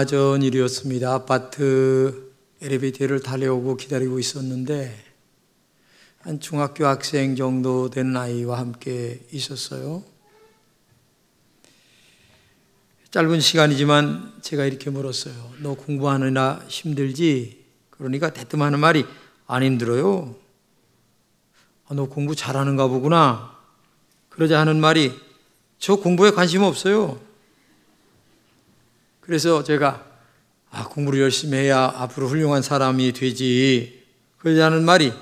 얼마 전 일이었습니다. 아파트 엘리베이터를 타려고 기다리고 있었는데 한 중학교 학생 정도 된 아이와 함께 있었어요. 짧은 시간이지만 제가 이렇게 물었어요. 너 공부하느라 힘들지? 그러니까 대뜸 하는 말이 안 힘들어요. 너 공부 잘하는가 보구나. 그러자 하는 말이 저 공부에 관심 없어요. 그래서 제가 공부를 열심히 해야 앞으로 훌륭한 사람이 되지. 그러자 하는 말이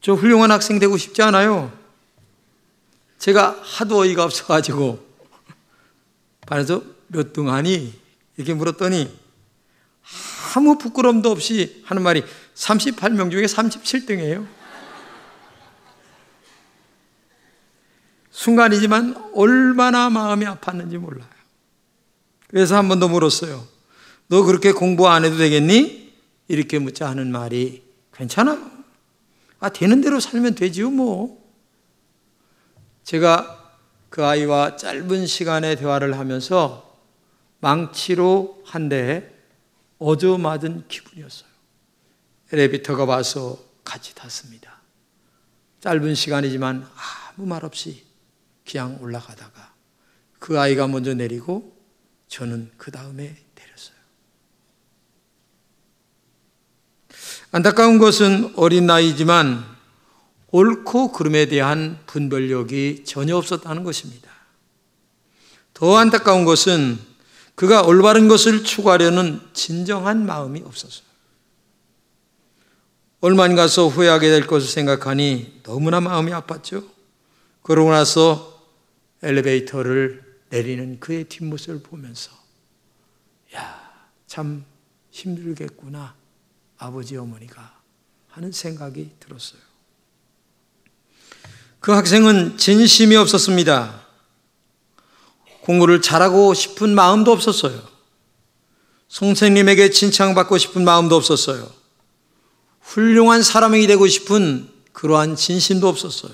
저 훌륭한 학생 되고 싶지 않아요. 제가 하도 어이가 없어가지고 반에서 몇 등 하니? 이렇게 물었더니 아무 부끄럼도 없이 하는 말이 38명 중에 37등이에요. 순간이지만 얼마나 마음이 아팠는지 몰라요. 그래서 한 번 더 물었어요. 너 그렇게 공부 안 해도 되겠니? 이렇게 묻자 하는 말이 괜찮아. 되는 대로 살면 되지요 뭐. 제가 그 아이와 짧은 시간의 대화를 하면서 망치로 한 대 얻어맞은 기분이었어요. 엘리베이터가 와서 같이 탔습니다. 짧은 시간이지만 아무 말 없이 그냥 올라가다가 그 아이가 먼저 내리고 저는 그 다음에 내렸어요. 안타까운 것은 어린 나이지만 옳고 그름에 대한 분별력이 전혀 없었다는 것입니다. 더 안타까운 것은 그가 올바른 것을 추구하려는 진정한 마음이 없었어요. 얼마 안 가서 후회하게 될 것을 생각하니 너무나 마음이 아팠죠. 그러고 나서 엘리베이터를 내리는 그의 뒷모습을 보면서 참 힘들겠구나 아버지 어머니가 하는 생각이 들었어요. 그 학생은 진심이 없었습니다. 공부를 잘하고 싶은 마음도 없었어요. 선생님에게 칭찬받고 싶은 마음도 없었어요. 훌륭한 사람이 되고 싶은 그러한 진심도 없었어요.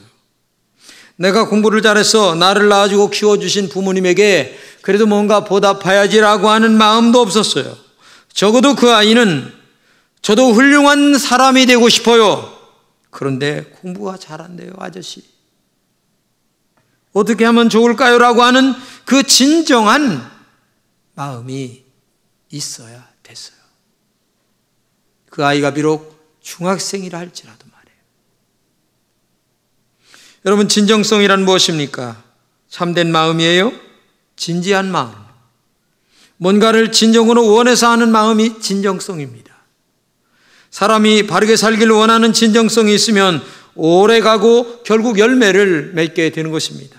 내가 공부를 잘해서 나를 낳아주고 키워주신 부모님에게 그래도 뭔가 보답해야지라고 하는 마음도 없었어요. 적어도 그 아이는 저도 훌륭한 사람이 되고 싶어요. 그런데 공부가 잘한대요, 아저씨. 어떻게 하면 좋을까요? 라고 하는 그 진정한 마음이 있어야 됐어요. 그 아이가 비록 중학생이라 할지라도 말이에요. 여러분, 진정성이란 무엇입니까? 참된 마음이에요? 진지한 마음. 뭔가를 진정으로 원해서 하는 마음이 진정성입니다. 사람이 바르게 살기를 원하는 진정성이 있으면 오래가고 결국 열매를 맺게 되는 것입니다.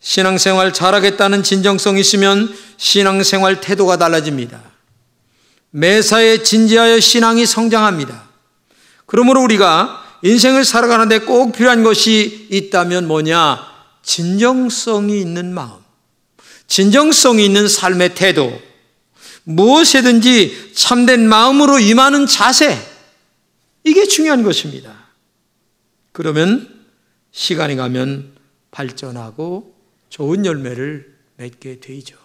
신앙생활 잘하겠다는 진정성이 있으면 신앙생활 태도가 달라집니다. 매사에 진지하여 신앙이 성장합니다. 그러므로 우리가 인생을 살아가는데 꼭 필요한 것이 있다면 뭐냐? 진정성이 있는 마음, 진정성이 있는 삶의 태도, 무엇이든지 참된 마음으로 임하는 자세, 이게 중요한 것입니다. 그러면 시간이 가면 발전하고 좋은 열매를 맺게 되죠.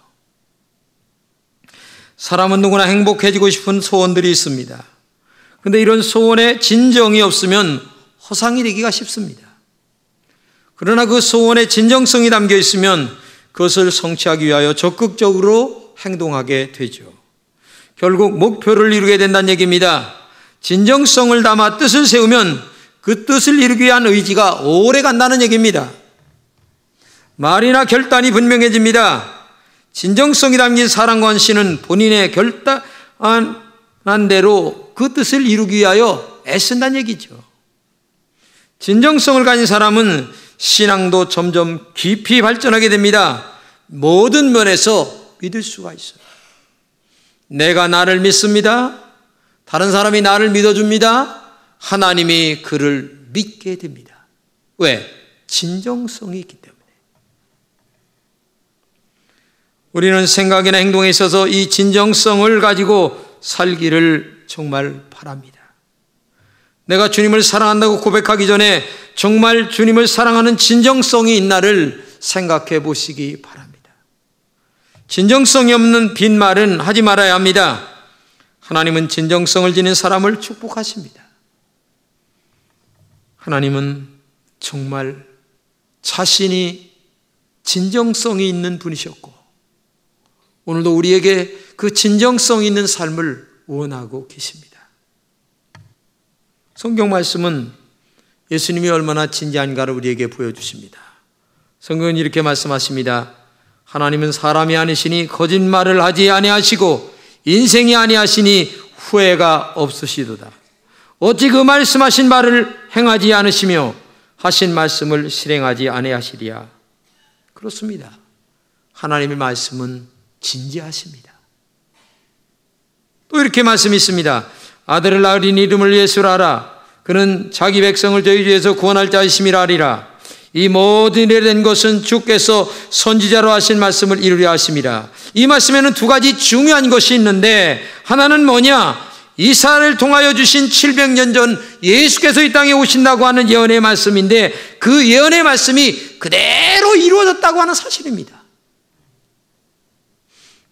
사람은 누구나 행복해지고 싶은 소원들이 있습니다. 그런데 이런 소원에 진정이 없으면 허상이 되기가 쉽습니다. 그러나 그 소원에 진정성이 담겨 있으면 그것을 성취하기 위하여 적극적으로 행동하게 되죠. 결국 목표를 이루게 된다는 얘기입니다. 진정성을 담아 뜻을 세우면 그 뜻을 이루기 위한 의지가 오래 간다는 얘기입니다. 말이나 결단이 분명해집니다. 진정성이 담긴 사랑과 헌신은 본인의 결단한 대로 그 뜻을 이루기 위하여 애쓴다는 얘기죠. 진정성을 가진 사람은 신앙도 점점 깊이 발전하게 됩니다. 모든 면에서 믿을 수가 있어요. 내가 나를 믿습니다. 다른 사람이 나를 믿어줍니다. 하나님이 그를 믿게 됩니다. 왜? 진정성이 있기 때문에. 우리는 생각이나 행동에 있어서 이 진정성을 가지고 살기를 정말 바랍니다. 내가 주님을 사랑한다고 고백하기 전에 정말 주님을 사랑하는 진정성이 있나를 생각해 보시기 바랍니다. 진정성이 없는 빈말은 하지 말아야 합니다. 하나님은 진정성을 지닌 사람을 축복하십니다. 하나님은 정말 자신이 진정성이 있는 분이셨고 오늘도 우리에게 그 진정성 있는 삶을 원하고 계십니다. 성경 말씀은 예수님이 얼마나 진지한가를 우리에게 보여주십니다. 성경은 이렇게 말씀하십니다. 하나님은 사람이 아니시니 거짓말을 하지 아니하시고 인생이 아니하시니 후회가 없으시도다. 어찌 그 말씀하신 바를 행하지 않으시며 하신 말씀을 실행하지 아니하시리야. 그렇습니다. 하나님의 말씀은 진지하십니다. 또 이렇게 말씀이 있습니다. 아들을 낳으린 이름을 예수라 하라. 그는 자기 백성을 저희 죄에서 구원할 자이심이라 하리라. 이 모든 일에 된 것은 주께서 선지자로 하신 말씀을 이루려 하심이라. 이 말씀에는 두 가지 중요한 것이 있는데 하나는 뭐냐? 이스라엘을 통하여 주신 700년 전 예수께서 이 땅에 오신다고 하는 예언의 말씀인데 그 예언의 말씀이 그대로 이루어졌다고 하는 사실입니다.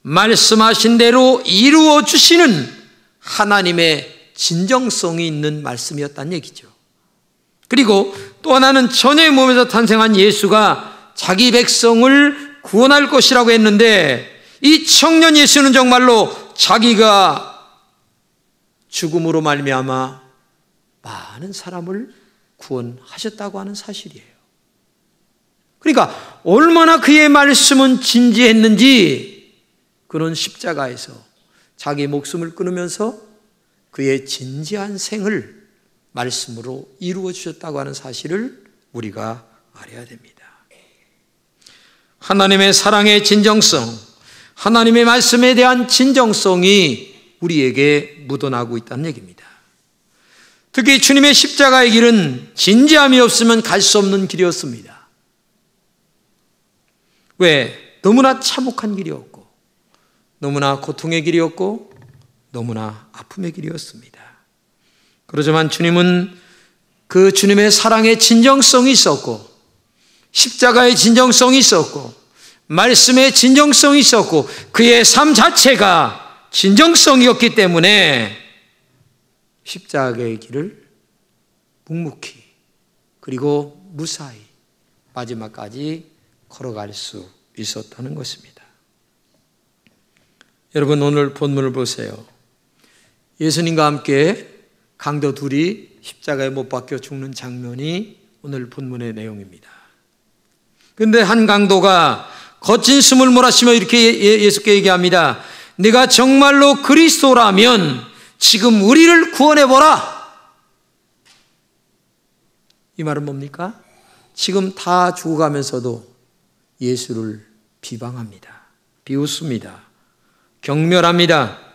말씀하신 대로 이루어 주시는 하나님의 진정성이 있는 말씀이었다는 얘기죠. 그리고 또 하나는 전의 몸에서 탄생한 예수가 자기 백성을 구원할 것이라고 했는데 이 청년 예수는 정말로 자기가 죽음으로 말미암아 많은 사람을 구원하셨다고 하는 사실이에요. 그러니까 얼마나 그의 말씀은 진지했는지 그는 십자가에서 자기 목숨을 끊으면서 그의 진지한 생을 말씀으로 이루어 주셨다고 하는 사실을 우리가 알아야 됩니다. 하나님의 사랑의 진정성, 하나님의 말씀에 대한 진정성이 우리에게 묻어나고 있다는 얘기입니다. 특히 주님의 십자가의 길은 진지함이 없으면 갈 수 없는 길이었습니다. 왜? 너무나 참혹한 길이었고 너무나 고통의 길이었고 너무나 아픔의 길이었습니다. 그렇지만 주님은 그 주님의 사랑의 진정성이 있었고 십자가의 진정성이 있었고 말씀의 진정성이 있었고 그의 삶 자체가 진정성이었기 때문에 십자가의 길을 묵묵히 그리고 무사히 마지막까지 걸어갈 수 있었다는 것입니다. 여러분 오늘 본문을 보세요. 예수님과 함께 강도 둘이 십자가에 못 박혀 죽는 장면이 오늘 본문의 내용입니다. 그런데 한 강도가 거친 숨을 몰아쉬며 이렇게 예수께 얘기합니다. 네가 정말로 그리스도라면 지금 우리를 구원해보라. 이 말은 뭡니까? 지금 다 죽어가면서도 예수를 비방합니다. 비웃습니다. 경멸합니다.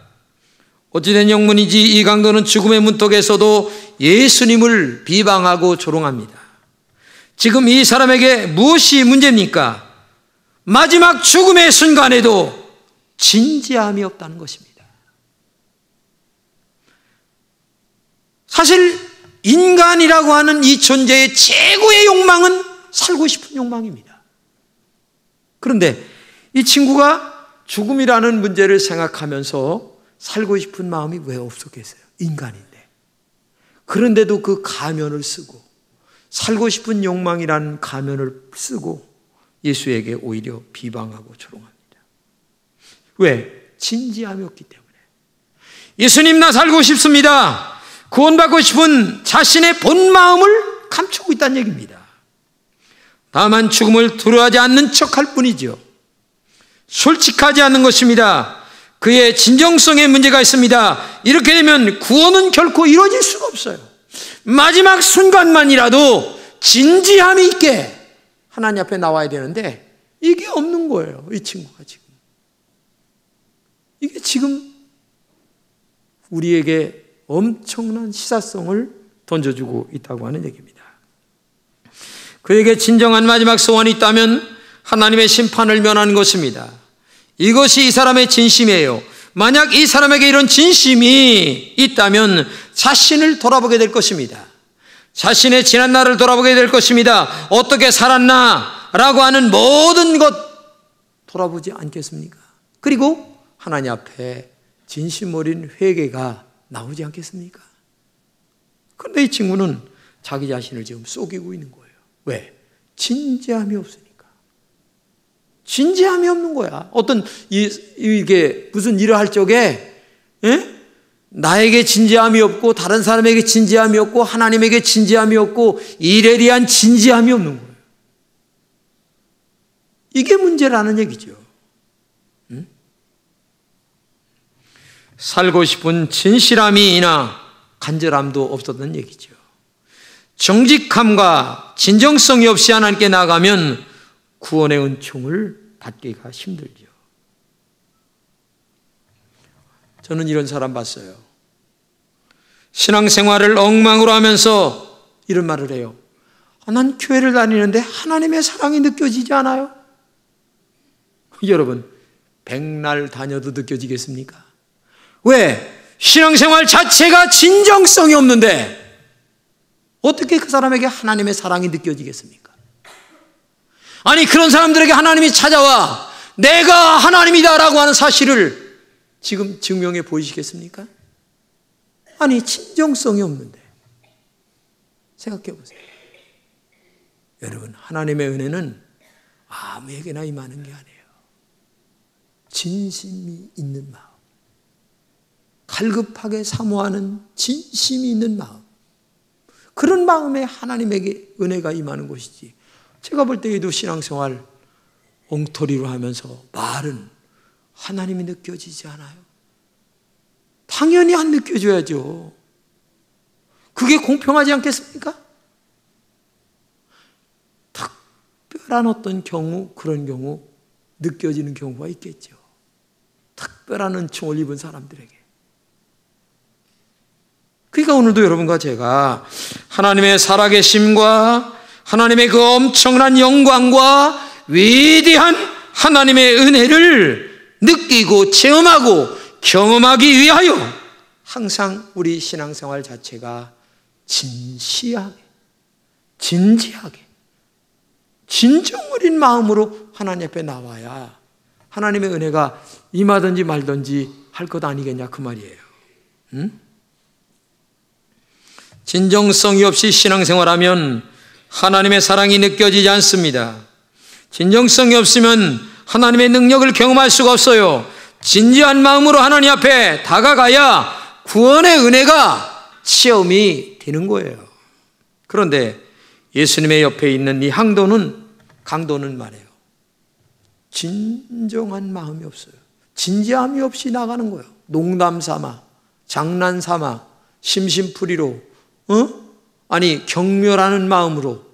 어찌된 영문인지 이 강도는 죽음의 문턱에서도 예수님을 비방하고 조롱합니다. 지금 이 사람에게 무엇이 문제입니까? 마지막 죽음의 순간에도 진지함이 없다는 것입니다. 사실 인간이라고 하는 이 존재의 최고의 욕망은 살고 싶은 욕망입니다. 그런데 이 친구가 죽음이라는 문제를 생각하면서 살고 싶은 마음이 왜 없었겠어요? 인간인데. 그런데도 그 가면을 쓰고 살고 싶은 욕망이라는 가면을 쓰고 예수에게 오히려 비방하고 조롱합니다. 왜? 진지함이 없기 때문에. 예수님 나 살고 싶습니다. 구원받고 싶은 자신의 본 마음을 감추고 있다는 얘기입니다. 다만 죽음을 두려워하지 않는 척할 뿐이죠. 솔직하지 않는 것입니다. 그의 진정성에 문제가 있습니다. 이렇게 되면 구원은 결코 이루어질 수가 없어요. 마지막 순간만이라도 진지함이 있게 하나님 앞에 나와야 되는데 이게 없는 거예요. 이 친구가 지금. 이게 지금 우리에게 엄청난 시사성을 던져주고 있다고 하는 얘기입니다. 그에게 진정한 마지막 소원이 있다면 하나님의 심판을 면하는 것입니다. 이것이 이 사람의 진심이에요. 만약 이 사람에게 이런 진심이 있다면 자신을 돌아보게 될 것입니다. 자신의 지난 날을 돌아보게 될 것입니다. 어떻게 살았나 라고 하는 모든 것 돌아보지 않겠습니까? 그리고 하나님 앞에 진심 어린 회개가 나오지 않겠습니까? 그런데 이 친구는 자기 자신을 지금 속이고 있는 거예요. 왜? 진지함이 없으니까. 진지함이 없는 거야. 어떤 이게 무슨 일을 할 적에 나에게 진지함이 없고 다른 사람에게 진지함이 없고 하나님에게 진지함이 없고 일에 대한 진지함이 없는 거예요. 이게 문제라는 얘기죠. 살고 싶은 진실함이나 간절함도 없었던 얘기죠. 정직함과 진정성이 없이 하나님께 나가면 구원의 은총을 받기가 힘들죠. 저는 이런 사람 봤어요. 신앙생활을 엉망으로 하면서 이런 말을 해요. 난 교회를 다니는데 하나님의 사랑이 느껴지지 않아요? 여러분, 백날 다녀도 느껴지겠습니까? 왜? 신앙생활 자체가 진정성이 없는데 어떻게 그 사람에게 하나님의 사랑이 느껴지겠습니까? 아니, 그런 사람들에게 하나님이 찾아와 내가 하나님이다라고 하는 사실을 지금 증명해 보이시겠습니까? 아니, 진정성이 없는데. 생각해 보세요. 여러분, 하나님의 은혜는 아무에게나 임하는 게 아니에요. 진심이 있는 마음, 갈급하게 사모하는 진심이 있는 마음, 그런 마음에 하나님에게 은혜가 임하는 것이지. 제가 볼 때에도 신앙생활 엉터리로 하면서 말은 하나님이 느껴지지 않아요. 당연히 안 느껴져야죠. 그게 공평하지 않겠습니까? 특별한 어떤 경우, 그런 경우 느껴지는 경우가 있겠죠. 특별한 은총을 입은 사람들에게. 그러니까 오늘도 여러분과 제가 하나님의 살아계심과 하나님의 그 엄청난 영광과 위대한 하나님의 은혜를 느끼고 체험하고 경험하기 위하여 항상 우리 신앙생활 자체가 진지하게, 진지하게, 진정 어린 마음으로 하나님 앞에 나와야 하나님의 은혜가 임하든지 말든지 할 것 아니겠냐 그 말이에요. 응? 진정성이 없이 신앙생활하면 하나님의 사랑이 느껴지지 않습니다. 진정성이 없으면 하나님의 능력을 경험할 수가 없어요. 진지한 마음으로 하나님 앞에 다가가야 구원의 은혜가 체험이 되는 거예요. 그런데 예수님의 옆에 있는 이 강도는 말해요. 진정한 마음이 없어요. 진지함이 없이 나가는 거예요. 농담 삼아, 장난 삼아, 심심풀이로, 아니 경멸하는 마음으로,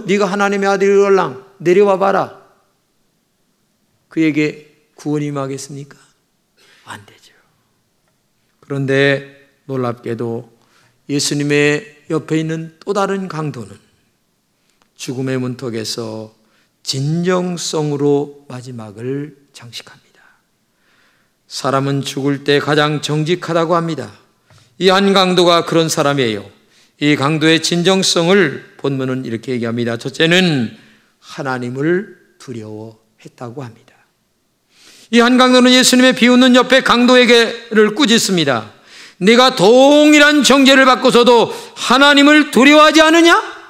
네가 하나님의 아들이올랑 내려와 봐라. 그에게 구원이 임하겠습니까? 안 되죠. 그런데 놀랍게도 예수님의 옆에 있는 또 다른 강도는 죽음의 문턱에서 진정성으로 마지막을 장식합니다. 사람은 죽을 때 가장 정직하다고 합니다. 이 한 강도가 그런 사람이에요. 이 강도의 진정성을 본문은 이렇게 얘기합니다. 첫째는 하나님을 두려워했다고 합니다. 이 한 강도는 예수님의 비웃는 옆에 강도에게를 꾸짖습니다. 네가 동일한 정죄를 받고서도 하나님을 두려워하지 않으냐?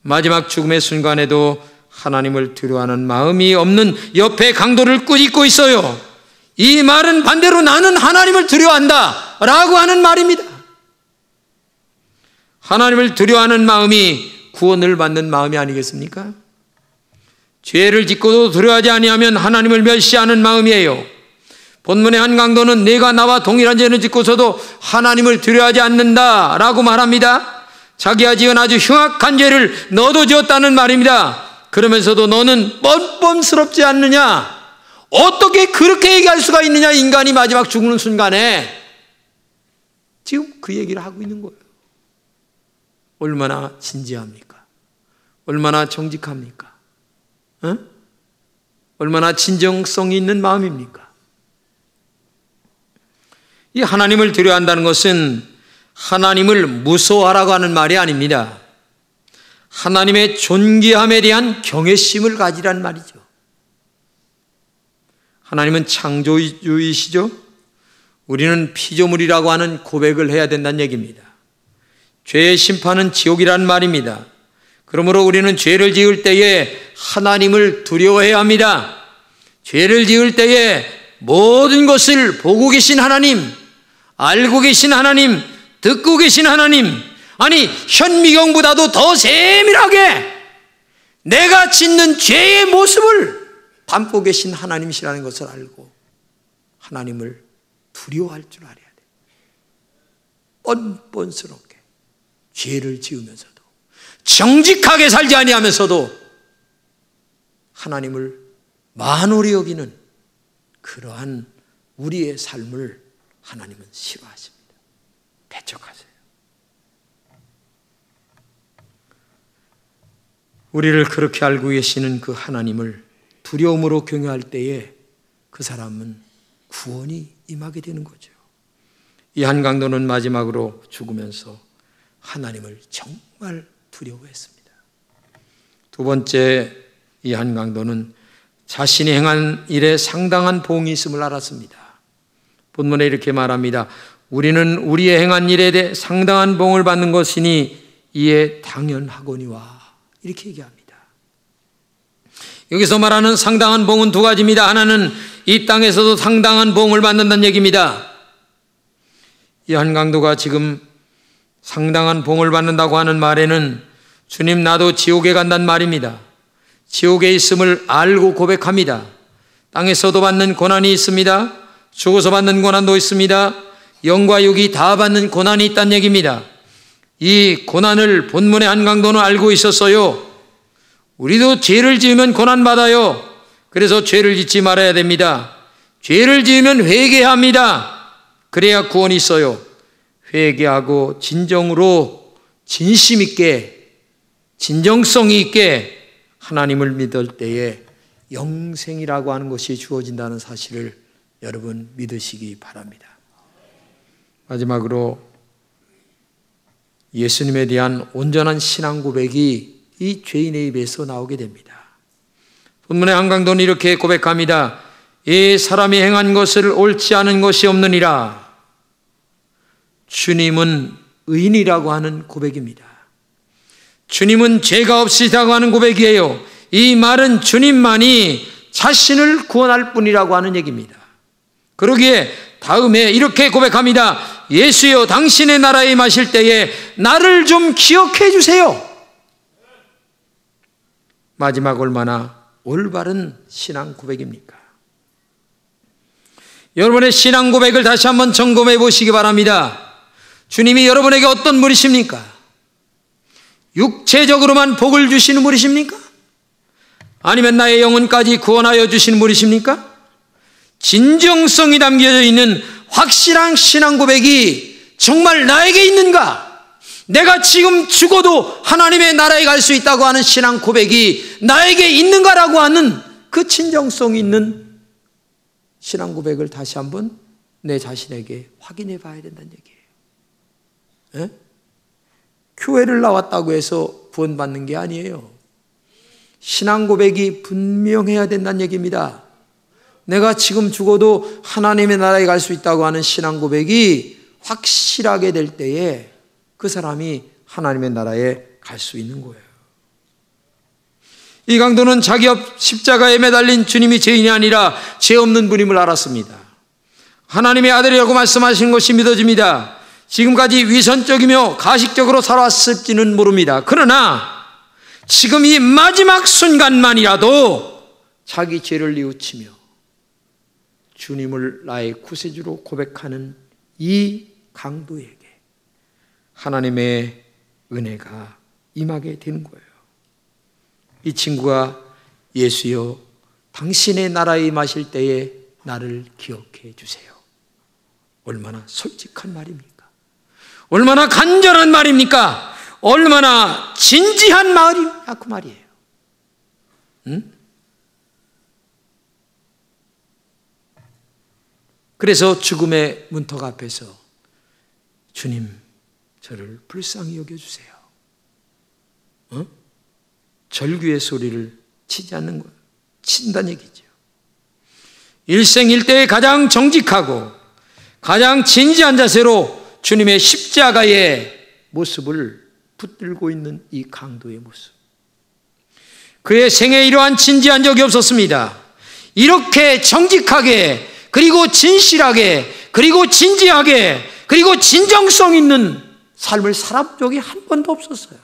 마지막 죽음의 순간에도 하나님을 두려워하는 마음이 없는 옆에 강도를 꾸짖고 있어요. 이 말은 반대로 나는 하나님을 두려워한다 라고 하는 말입니다. 하나님을 두려워하는 마음이 구원을 받는 마음이 아니겠습니까? 죄를 짓고도 두려워하지 아니하면 하나님을 멸시하는 마음이에요. 본문의 한 강도는 내가 나와 동일한 죄를 짓고서도 하나님을 두려워하지 않는다라고 말합니다. 자기가 지은 아주 흉악한 죄를 너도 지었다는 말입니다. 그러면서도 너는 뻔뻔스럽지 않느냐? 어떻게 그렇게 얘기할 수가 있느냐? 인간이 마지막 죽는 순간에 지금 그 얘기를 하고 있는 거예요. 얼마나 진지합니까? 얼마나 정직합니까? 얼마나 진정성이 있는 마음입니까? 이 하나님을 두려워한다는 것은 하나님을 무서워하라고 하는 말이 아닙니다. 하나님의 존귀함에 대한 경외심을 가지란 말이죠. 하나님은 창조주이시죠? 우리는 피조물이라고 하는 고백을 해야 된다는 얘기입니다. 죄의 심판은 지옥이라는 말입니다. 그러므로 우리는 죄를 지을 때에 하나님을 두려워해야 합니다. 죄를 지을 때에 모든 것을 보고 계신 하나님, 알고 계신 하나님, 듣고 계신 하나님, 아니 현미경보다도 더 세밀하게 내가 짓는 죄의 모습을 담고 계신 하나님이시라는 것을 알고 하나님을 두려워할 줄 알아야 돼. 뻔뻔스럽게 죄를 지으면서도 정직하게 살지 아니하면서도 하나님을 만홀히 여기는 그러한 우리의 삶을 하나님은 싫어하십니다. 배척하세요. 우리를 그렇게 알고 계시는 그 하나님을 두려움으로 경외할 때에 그 사람은 구원이 임하게 되는 거죠. 이 한강도는 마지막으로 죽으면서 하나님을 정말 두려워했습니다. 두 번째, 이 한강도는 자신이 행한 일에 상당한 보응이 있음을 알았습니다. 본문에 이렇게 말합니다. 우리는 우리의 행한 일에 대해 상당한 보응을 받는 것이니 이에 당연하거니와, 이렇게 얘기합니다. 여기서 말하는 상당한 보응은 두 가지입니다. 하나는 이 땅에서도 상당한 보응을 받는다는 얘기입니다. 이 한강도가 지금 상당한 보응을 받는다고 하는 말에는 주님, 나도 지옥에 간다는 말입니다. 지옥에 있음을 알고 고백합니다. 땅에서도 받는 고난이 있습니다. 죽어서 받는 고난도 있습니다. 영과 육이 다 받는 고난이 있다는 얘기입니다. 이 고난을 본문의 한강도는 알고 있었어요. 우리도 죄를 지으면 고난받아요. 그래서 죄를 짓지 말아야 됩니다. 죄를 지으면 회개해야 합니다. 그래야 구원이 있어요. 회개하고 진정으로 진심 있게, 진정성이 있게 하나님을 믿을 때에 영생이라고 하는 것이 주어진다는 사실을 여러분 믿으시기 바랍니다. 마지막으로 예수님에 대한 온전한 신앙 고백이 이 죄인의 입에서 나오게 됩니다. 본문의 한강도는 이렇게 고백합니다. 이 사람이 행한 것을 옳지 않은 것이 없느니라. 주님은 의인이라고 하는 고백입니다. 주님은 죄가 없으시다고 하는 고백이에요. 이 말은 주님만이 자신을 구원할 뿐이라고 하는 얘기입니다. 그러기에 다음에 이렇게 고백합니다. 예수여, 당신의 나라에 임하실 때에 나를 좀 기억해 주세요. 마지막 얼마나 올바른 신앙 고백입니까? 여러분의 신앙 고백을 다시 한번 점검해 보시기 바랍니다. 주님이 여러분에게 어떤 분이십니까? 육체적으로만 복을 주시는 분이십니까? 아니면 나의 영혼까지 구원하여 주시는 분이십니까? 진정성이 담겨져 있는 확실한 신앙 고백이 정말 나에게 있는가? 내가 지금 죽어도 하나님의 나라에 갈 수 있다고 하는 신앙 고백이 나에게 있는가라고 하는 그 진정성 있는 신앙 고백을 다시 한번 내 자신에게 확인해 봐야 된다는 얘기예요. 교회를 나왔다고 해서 구원받는 게 아니에요. 신앙 고백이 분명해야 된다는 얘기입니다. 내가 지금 죽어도 하나님의 나라에 갈 수 있다고 하는 신앙 고백이 확실하게 될 때에 그 사람이 하나님의 나라에 갈 수 있는 거예요. 이 강도는 자기 앞 십자가에 매달린 주님이 죄인이 아니라 죄 없는 분임을 알았습니다. 하나님의 아들이라고 말씀하신 것이 믿어집니다. 지금까지 위선적이며 가식적으로 살아왔을지는 모릅니다. 그러나 지금 이 마지막 순간만이라도 자기 죄를 뉘우치며 주님을 나의 구세주로 고백하는 이 강도에게 하나님의 은혜가 임하게 되는 거예요. 이 친구가 예수여, 당신의 나라에 임하실 때에 나를 기억해 주세요. 얼마나 솔직한 말입니까? 얼마나 간절한 말입니까? 얼마나 진지한 말이야, 그 말이에요. 응? 그래서 죽음의 문턱 앞에서 주님, 저를 불쌍히 여겨주세요. 절규의 소리를 치지 않는 것, 친다는 얘기죠. 일생일대에 가장 정직하고 가장 진지한 자세로 주님의 십자가의 모습을 붙들고 있는 이 강도의 모습. 그의 생에 이러한 진지한 적이 없었습니다. 이렇게 정직하게, 그리고 진실하게, 그리고 진지하게, 그리고 진정성 있는 삶을 살아본 적이 한 번도 없었어요.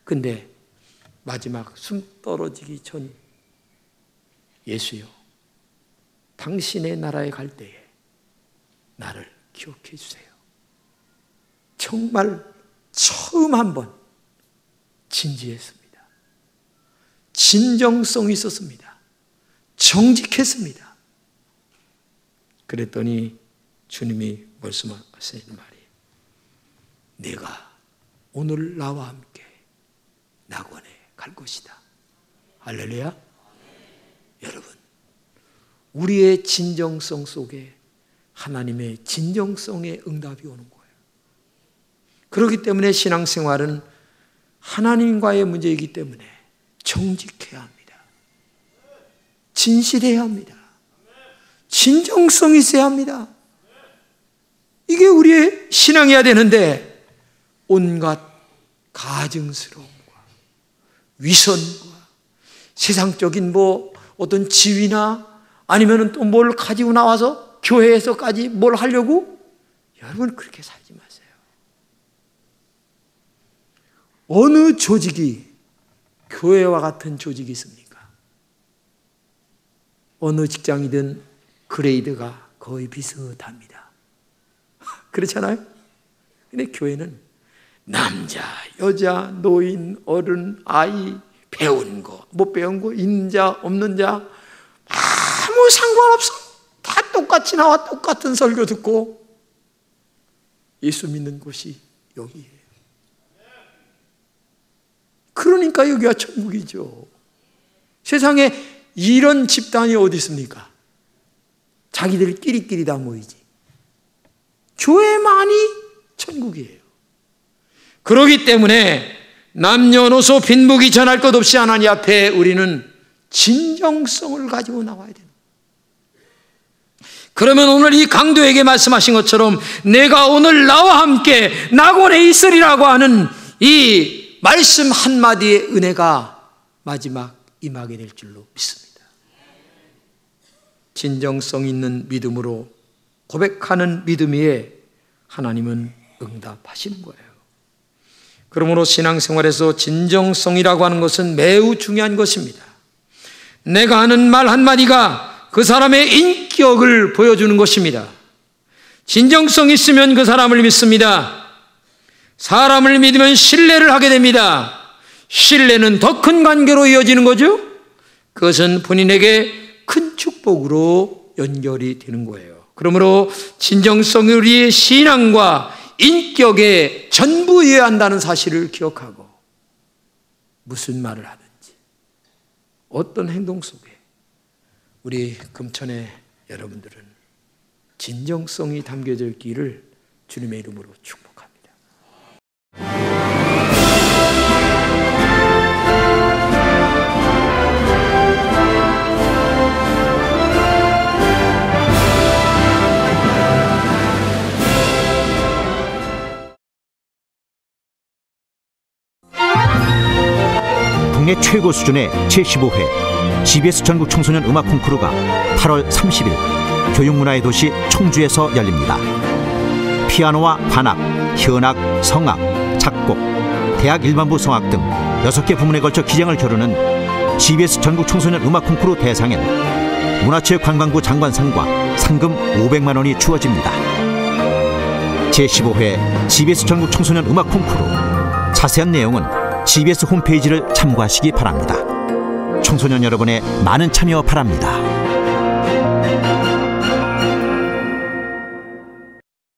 근데 마지막 숨 떨어지기 전, 예수여, 당신의 나라에 갈 때에 나를 기억해 주세요. 정말 처음 한 번 진지했습니다. 진정성이 있었습니다. 정직했습니다. 그랬더니 주님이 말씀하시는 말이, 내가 오늘 나와 함께 낙원에 갈 것이다. 할렐루야. 여러분, 우리의 진정성 속에 하나님의 진정성의 응답이 오는 거예요. 그렇기 때문에 신앙생활은 하나님과의 문제이기 때문에 정직해야 합니다. 진실해야 합니다. 진정성이 있어야 합니다. 이게 우리의 신앙이어야 되는데, 온갖 가증스러움과 위선과 세상적인 어떤 지위나 아니면 또 뭘 가지고 나와서 교회에서까지 뭘 하려고, 여러분 그렇게 살지 마세요. 어느 조직이 교회와 같은 조직이 있습니까? 어느 직장이든 그레이드가 거의 비슷합니다. 그렇잖아요? 근데 교회는 남자, 여자, 노인, 어른, 아이, 배운 거, 못 배운 거, 있는 자, 없는 자, 아무 상관없어. 다 똑같이 나와 똑같은 설교 듣고 예수 믿는 곳이 여기예요. 그러니까 여기가 천국이죠. 세상에 이런 집단이 어디 있습니까? 자기들끼리 다 모이지. 교회만이 천국이에요. 그렇기 때문에 남녀노소 빈부귀 전할 것 없이 하나님 앞에 우리는 진정성을 가지고 나와야 돼요. 그러면 오늘 이 강도에게 말씀하신 것처럼 내가 오늘 나와 함께 낙원에 있으리라고 하는 이 말씀 한마디의 은혜가 마지막 임하게 될 줄로 믿습니다. 진정성 있는 믿음으로 고백하는 믿음 위에 하나님은 응답하시는 거예요. 그러므로 신앙생활에서 진정성이라고 하는 것은 매우 중요한 것입니다. 내가 하는 말 한마디가 그 사람의 인격을 보여주는 것입니다. 진정성 있으면 그 사람을 믿습니다. 사람을 믿으면 신뢰를 하게 됩니다. 신뢰는 더 큰 관계로 이어지는 거죠. 그것은 본인에게 큰 축복으로 연결이 되는 거예요. 그러므로 진정성이 우리의 신앙과 인격에 전부여야 한다는 사실을 기억하고 무슨 말을 하든지 어떤 행동 속에 우리 금천의 여러분들은 진정성이 담겨져 있기를 주님의 이름으로 축복합니다. 국내 최고 수준의 제15회 GBS 전국 청소년 음악 콩쿠르가 8월 30일 교육문화의 도시 청주에서 열립니다. 피아노와 관악, 현악, 성악, 작곡, 대학 일반부 성악 등 6개 부문에 걸쳐 기량을 겨루는 GBS 전국 청소년 음악 콩쿠르 대상엔 문화체육관광부 장관상과 상금 500만 원이 주어집니다. 제15회 GBS 전국 청소년 음악 콩쿠르, 자세한 내용은 GBS 홈페이지를 참고하시기 바랍니다. 청소년 여러분의 많은 참여 바랍니다.